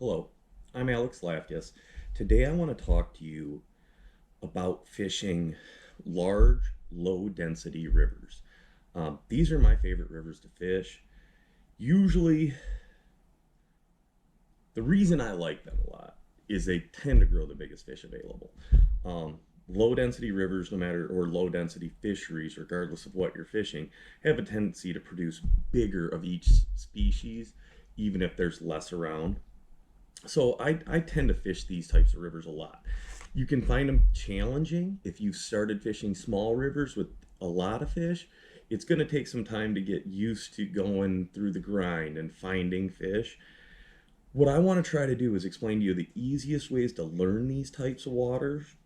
Hello, I'm Alex Lafkus. Today I want to talk to you about fishing large, low density rivers. These are my favorite rivers to fish. Usually, the reason I like them a lot is they tend to grow the biggest fish available. Low density rivers, no matter, or low density fisheries, regardless of what you're fishing, have a tendency to produce bigger of each species, even if there's less around. So I tend to fish these types of rivers a lot. You can find them challenging if you started fishing small rivers with a lot of fish. It's going to take some time to get used to going through the grind and finding fish. What I want to try to do is explain to you the easiest ways to learn these types of waters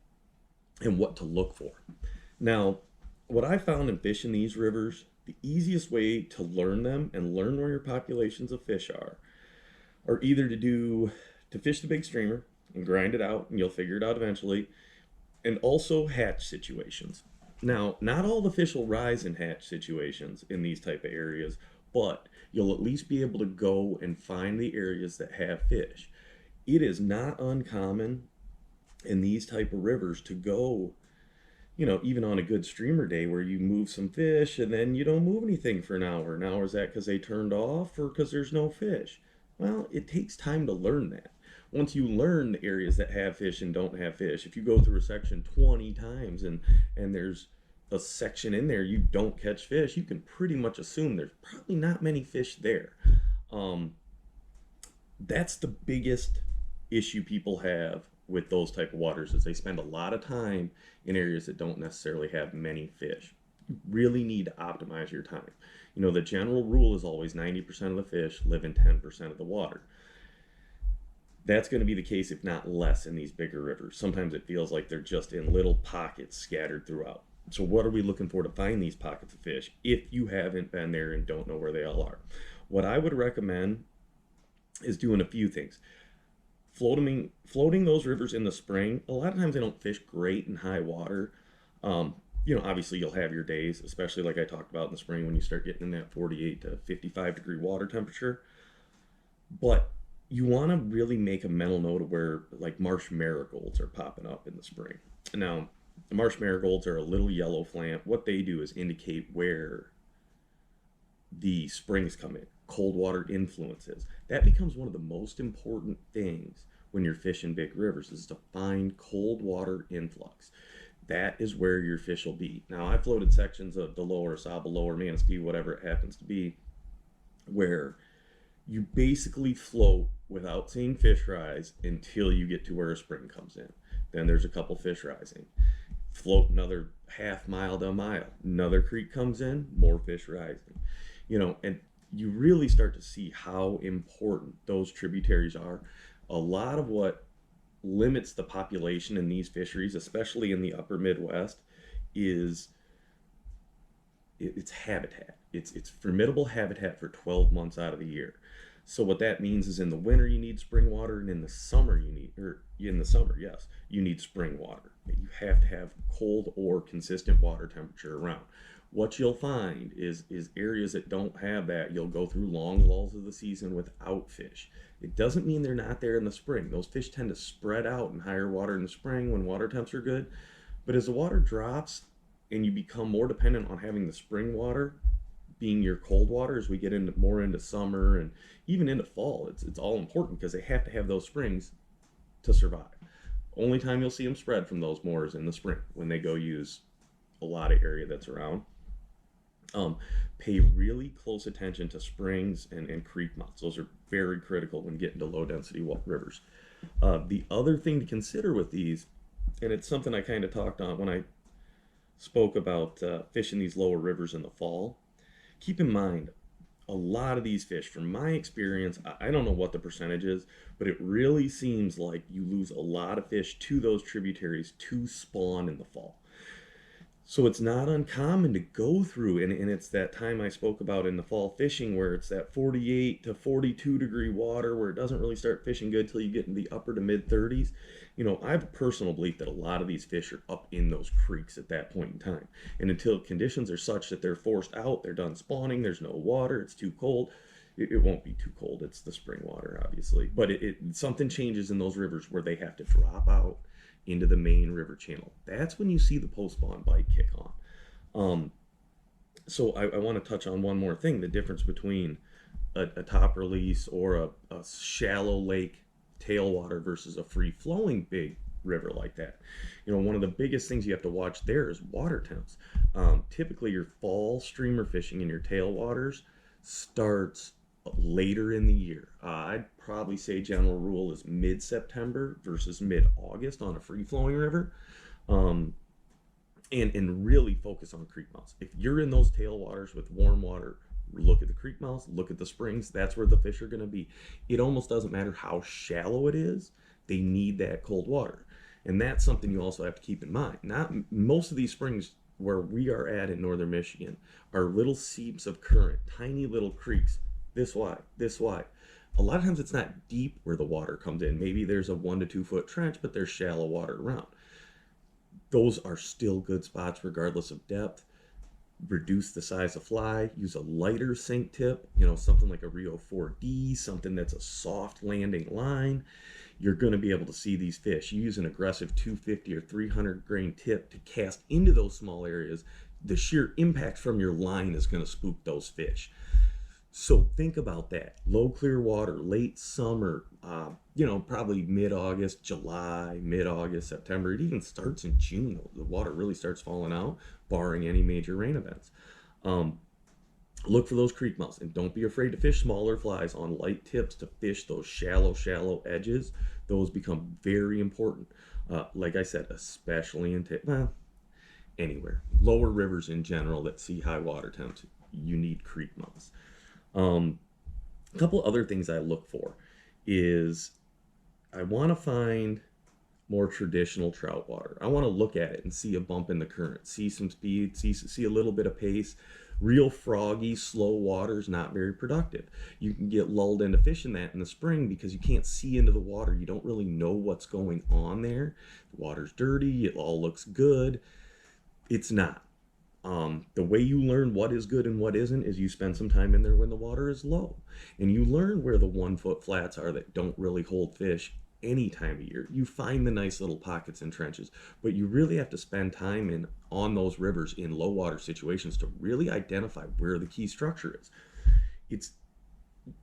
and what to look for. Now, what I found in fishing these rivers, the easiest way to learn them and learn where your populations of fish are either to fish the big streamer and grind it out, and you'll figure it out eventually, and also hatch situations. Now, not all the fish will rise in hatch situations in these type of areas, but you'll at least be able to go and find the areas that have fish. It is not uncommon in these type of rivers to go, even on a good streamer day where you move some fish and then you don't move anything for an hour. Now, is that because they turned off or because there's no fish? Well, it takes time to learn that. Once you learn the areas that have fish and don't have fish, if you go through a section 20 times and there's a section in there you don't catch fish, you can pretty much assume there's probably not many fish there. Um, that's the biggest issue people have with those type of waters is they spend a lot of time in areas that don't necessarily have many fish. You really need to optimize your time. The general rule is always 90% of the fish live in 10% of the water. That's going to be the case, if not less, in these bigger rivers. Sometimes it feels like they're just in little pockets scattered throughout. So what are we looking for to find these pockets of fish if you haven't been there and don't know where they all are? What I would recommend is doing a few things. Floating those rivers in the spring. A lot of times they don't fish great in high water. Obviously you'll have your days, especially like I talked about in the spring when you start getting in that 48 to 55-degree water temperature. But you want to really make a mental note of where like marsh marigolds are popping up in the spring. Now, the marsh marigolds are a little yellow flant. What they do is indicate where the springs come in, cold water influences. That becomes one of the most important things when you're fishing big rivers is to find cold water influx. That is where your fish will be. Now, I floated sections of the lower Saba, lower Manistee, whatever it happens to be, where you basically float without seeing fish rise until you get to where a spring comes in. Then there's a couple fish rising. Float another half mile to a mile. Another creek comes in, more fish rising. And you really start to see how important those tributaries are. A lot of what limits the population in these fisheries, especially in the upper Midwest, is it's habitat. It's formidable habitat for 12 months out of the year. So what that means is in the winter you need spring water, and in the summer yes, you need spring water. You have to have cold or consistent water temperature around. What you'll find is areas that don't have that, you'll go through long lulls of the season without fish. It doesn't mean they're not there in the spring. Those fish tend to spread out in higher water in the spring when water temps are good. But as the water drops and you become more dependent on having the spring water being your cold water as we get into summer and even into fall, it's all important because they have to have those springs to survive. Only time you'll see them spread from those more is in the spring when they go use a lot of area that's around. Pay really close attention to springs and creek mouths. Those are very critical when getting to low density rivers. The other thing to consider with these, and it's something I kind of talked on when I spoke about fishing these lower rivers in the fall. Keep in mind, a lot of these fish, from my experience, I don't know what the percentage is, but it really seems like you lose a lot of fish to those tributaries to spawn in the fall. So it's not uncommon to go through, and it's that time I spoke about in the fall fishing where it's that 48 to 42-degree water where it doesn't really start fishing good till you get in the upper to mid 30s. I have a personal belief that a lot of these fish are up in those creeks at that point in time. And until conditions are such that they're forced out, they're done spawning, there's no water, it's too cold, it won't be too cold. It's the spring water, obviously, but something changes in those rivers where they have to drop out into the main river channel. That's when you see the post spawn bite kick on. Um, so I want to touch on one more thing: the difference between a top release or a shallow lake tailwater versus a free flowing big river like that. One of the biggest things you have to watch there is water temps. Typically, your fall streamer fishing in your tailwaters starts later in the year. I'd probably say general rule is mid-September versus mid-August on a free-flowing river. Um, and really focus on creek mouths. If you're in those tailwaters with warm water, look at the creek mouths, look at the springs. That's where the fish are going to be. It almost doesn't matter how shallow it is. They need that cold water. And that's something you also have to keep in mind. Not most of these springs where we are at in northern Michigan are little seeps of current, tiny little creeks, this wide, this wide. A lot of times it's not deep where the water comes in. Maybe there's a 1 to 2 foot trench, but there's shallow water around. Those are still good spots regardless of depth. Reduce the size of fly, use a lighter sink tip, something like a Rio 4D, something that's a soft landing line. You're going to be able to see these fish. You use an aggressive 250 or 300 grain tip to cast into those small areas. The sheer impact from your line is going to spook those fish. So think about that. Low clear water, late summer, probably mid-August, July, mid-August, September. It even starts in June. The water really starts falling out, barring any major rain events. Look for those creek mouths, and don't be afraid to fish smaller flies on light tips to fish those shallow edges. Those become very important. Like I said, especially in anywhere. Lower rivers in general that see high water temps, you need creek mouths. A couple other things I look for is I want to find more traditional trout water. I want to look at it and see a bump in the current, see some speed, see a little bit of pace. Real froggy, slow water is not very productive. You can get lulled into fishing that in the spring because you can't see into the water. You don't really know what's going on there. The water's dirty, it all looks good. It's not. The way you learn what is good and what isn't is you spend some time in there when the water is low. And you learn where the 1 foot flats are that don't really hold fish any time of year. You find the nice little pockets and trenches, but you really have to spend time on those rivers in low water situations to really identify where the key structure is.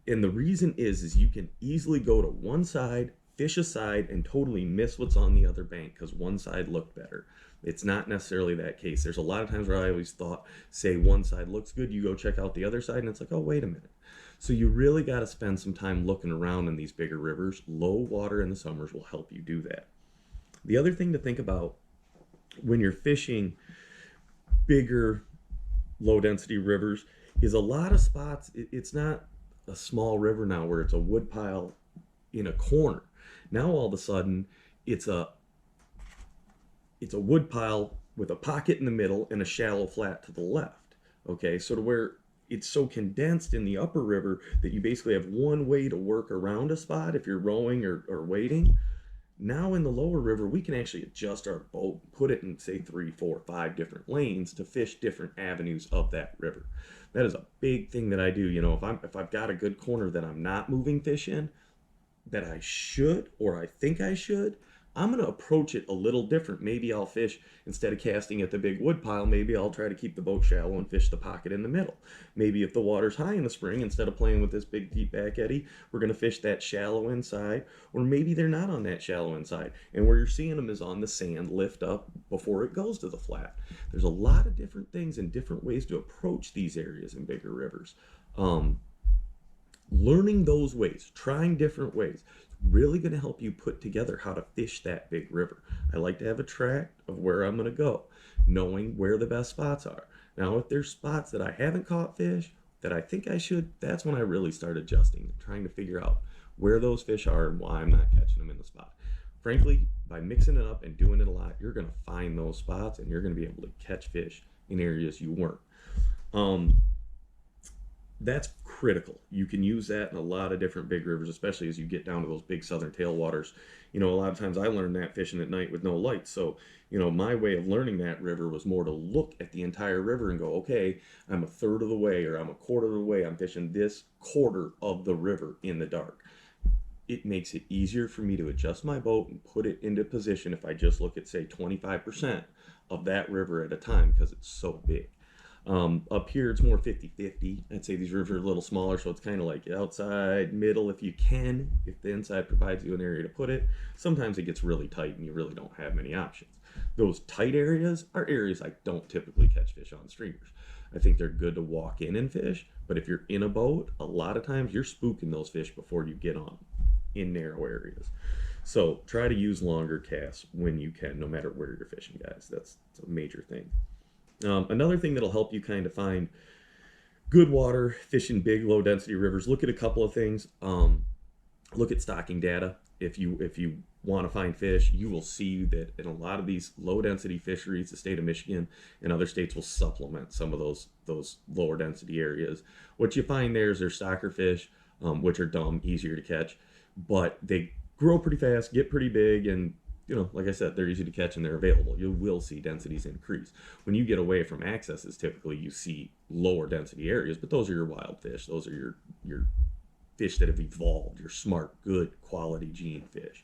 And the reason is you can easily go to one side, fish a side, and totally miss what's on the other bank because one side looked better. It's not necessarily that case. There's a lot of times where I always thought, say one side looks good, you go check out the other side, and it's like, oh, wait a minute. So you really got to spend some time looking around in these bigger rivers. Low water in the summers will help you do that. The other thing to think about when you're fishing bigger, low-density rivers is a lot of spots, it's not a small river now where it's a wood pile in a corner. Now all of a sudden, it's a wood pile with a pocket in the middle and a shallow flat to the left. Okay, so to where it's so condensed in the upper river that you basically have one way to work around a spot if you're rowing or wading. Now in the lower river, we can actually adjust our boat, put it in say 3, 4, 5 different lanes to fish different avenues of that river. That is a big thing that I do. If I've got a good corner that I'm not moving fish in, that I should or I think I should, I'm going to approach it a little different. Maybe I'll fish, instead of casting at the big wood pile, maybe I'll try to keep the boat shallow and fish the pocket in the middle. Maybe if the water's high in the spring, instead of playing with this big deep back eddy, we're going to fish that shallow inside. Or maybe they're not on that shallow inside, and where you're seeing them is on the sand lift up before it goes to the flat. There's a lot of different things and different ways to approach these areas in bigger rivers. Learning those ways, trying different ways, really going to help you put together how to fish that big river. I like to have a track of where I'm going to go, knowing where the best spots are. Now, if there's spots that I haven't caught fish that I think I should, that's when I really start adjusting, trying to figure out where those fish are and why I'm not catching them in the spot. Frankly, by mixing it up and doing it a lot, you're going to find those spots and you're going to be able to catch fish in areas you weren't. That's critical. You can use that in a lot of different big rivers, especially as you get down to those big southern tailwaters. You know, a lot of times I learned that fishing at night with no lights. So, you know, my way of learning that river was more to look at the entire river and go, okay, I'm a third of the way or I'm a quarter of the way. I'm fishing this quarter of the river in the dark. It makes it easier for me to adjust my boat and put it into position if I just look at, say, 25% of that river at a time because it's so big. Up here, it's more 50-50. I'd say these rivers are a little smaller, so it's kind of like outside, middle if you can, if the inside provides you an area to put it. Sometimes it gets really tight and you really don't have many options. Those tight areas are areas I don't typically catch fish on streamers. I think they're good to walk in and fish, but if you're in a boat, a lot of times you're spooking those fish before you get on them in narrow areas. So try to use longer casts when you can, no matter where you're fishing, guys. That's a major thing. Another thing that'll help you kind of find good water, fishing big, low density rivers, look at a couple of things. Look at stocking data. If you want to find fish, you will see that in a lot of these low density fisheries, the state of Michigan and other states will supplement some of those lower density areas. What you find there is there's stocker fish, which are dumb, easier to catch, but they grow pretty fast, get pretty big, and you know, like I said, they're easy to catch and they're available. You will see densities increase. When you get away from accesses, typically you see lower density areas, but those are your wild fish. Those are your fish that have evolved, your smart, good, quality gene fish,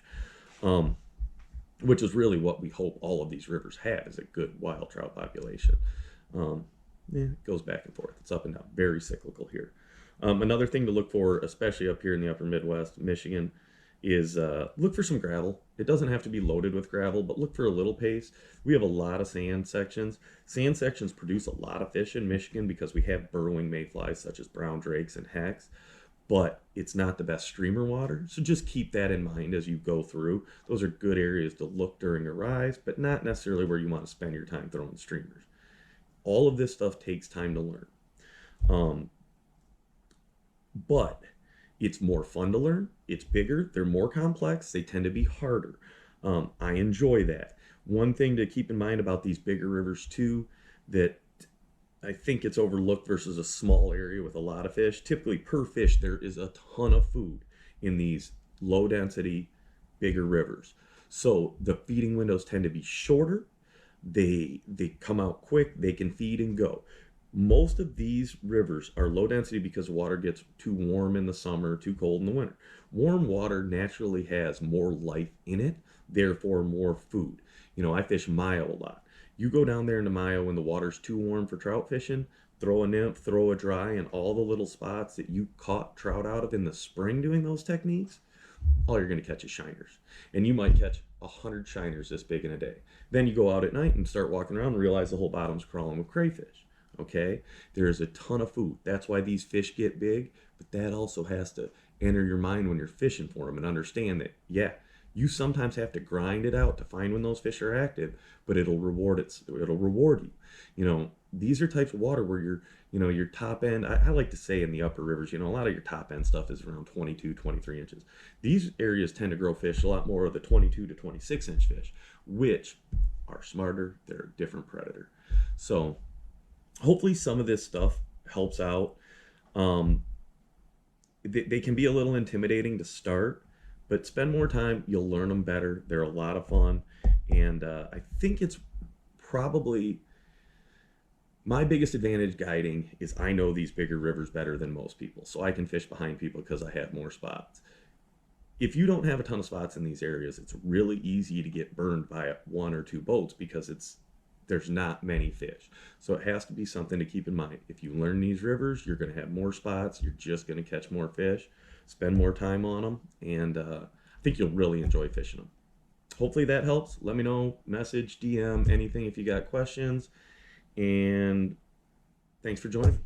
which is really what we hope all of these rivers have, is a good wild trout population. It goes back and forth. It's up and down, very cyclical here. Another thing to look for, especially up here in the upper Midwest, Michigan, is look for some gravel. It doesn't have to be loaded with gravel, but look for a little pace. We have a lot of sand sections. Sand sections produce a lot of fish in Michigan because we have burrowing mayflies such as brown drakes and hacks, but it's not the best streamer water. So just keep that in mind as you go through. Those are good areas to look during a rise, but not necessarily where you want to spend your time throwing streamers. All of this stuff takes time to learn. But it's more fun to learn. It's bigger. They're more complex. They tend to be harder. I enjoy that. One thing to keep in mind about these bigger rivers too, that I think it's overlooked versus a small area with a lot of fish. Typically per fish, there is a ton of food in these low density, bigger rivers. So the feeding windows tend to be shorter. They come out quick. They can feed and go. Most of these rivers are low density because water gets too warm in the summer, too cold in the winter. Warm water naturally has more life in it, therefore more food. You know, I fish Mayo a lot. You go down there into Mayo when the water's too warm for trout fishing, throw a nymph, throw a dry, and all the little spots that you caught trout out of in the spring doing those techniques, all you're going to catch is shiners. And you might catch 100 shiners this big in a day. Then you go out at night and start walking around and realize the whole bottom's crawling with crayfish. Okay, there is a ton of food. That's why these fish get big, but that also has to enter your mind when you're fishing for them and understand that, yeah, you sometimes have to grind it out to find when those fish are active, but it'll reward you. You know, these are types of water where your top end, I like to say in the upper rivers, you know, a lot of your top end stuff is around 22, 23 inches. These areas tend to grow fish a lot more of the 22 to 26 inch fish, which are smarter. They're a different predator. So hopefully some of this stuff helps out. They can be a little intimidating to start, but spend more time, you'll learn them better. They're a lot of fun. And I think it's probably my biggest advantage guiding is I know these bigger rivers better than most people. So I can fish behind people because I have more spots. If you don't have a ton of spots in these areas, it's really easy to get burned by one or two boats because there's not many fish. So it has to be something to keep in mind. If you learn these rivers, you're going to have more spots. You're just going to catch more fish, spend more time on them, and I think you'll really enjoy fishing them. Hopefully that helps. Let me know, message, DM, anything if you got questions. And thanks for joining me.